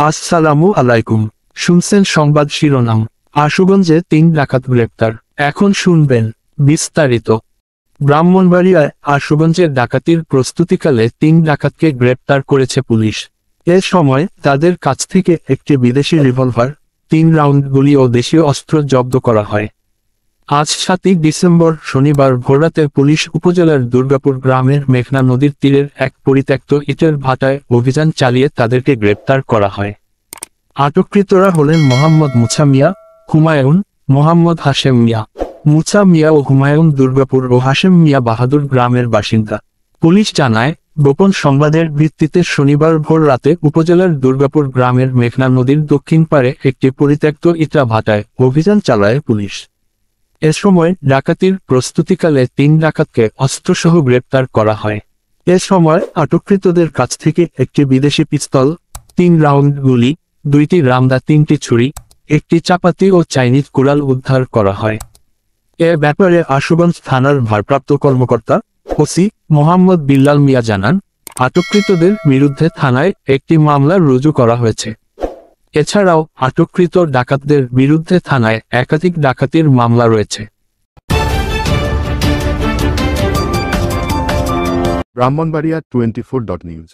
আসসালামু আলাইকুম। শুনছেন সংবাদ শিরোনাম। আশুগঞ্জে 3 ডাকাত গ্রেপ্তার। এখন শুনবেন বিস্তারিত। ব্রাহ্মণবাড়িয়ায় আশুগঞ্জের ডাকাতির প্রস্তুতিকালে 3 ডাকাতকে গ্রেপ্তার করেছে পুলিশ। এ সময় তাদের কাছ থেকে একটি বিদেশি রিভলভার, 3 রাউন্ড গুলি ও দেশীয় অস্ত্র জব্দ করা হয়। আজ 7 ডিসেম্বর শনিবার ভোররাতে পুলিশ উপজেলার দুর্গাপুর গ্রামের মেঘনা নদীর তীরের এক পরিত্যক্ত ইটের ভাটায় অভিযান চালিয়ে তাদেরকে গ্রেপ্তার করা হয়। আটককৃতরা হলেন মোহাম্মদ মুছা মিয়া, হুমায়ুন, মোহাম্মদ হাশেম মিয়া। মুছা মিয়া ও হুমায়ুন দুর্গাপুর ও হাশেম মিয়া বাহাদুর গ্রামের বাসিন্দা। পুলিশ জানায়, গোপন সংবাদের ভিত্তিতে শনিবার ভোর রাতে উপজেলার দুর্গাপুর গ্রামের মেঘনা নদীর দক্ষিণ পারে একটি পরিত্যক্ত ইটা ভাটায় অভিযান চালায় পুলিশ। এ সময় ডাকাতির প্রস্তুতিকালে 3 ডাকাতকে অস্ত্রসহ গ্রেপ্তার করা হয়। এ সময় আটককৃতদের কাছ থেকে একটি বিদেশি পিস্তল, 3 রাউন্ড গুলি, 2টি রামদা, 3টি ছুরি, একটি চাপাতি ও চাইনিজ কুড়াল উদ্ধার করা হয়। এ ব্যাপারে আশুগঞ্জ থানার ভারপ্রাপ্ত কর্মকর্তা ওসি মোহাম্মদ বিল্লাল মিয়া জানান, আটককৃতদের বিরুদ্ধে থানায় একটি মামলা রুজু করা হয়েছে। এছাড়াও আটককৃত ডাকাতদের বিরুদ্ধে থানায় একাধিক ডাকাতির মামলা রয়েছে। ব্রাহ্মণবাড়িয়া 24.news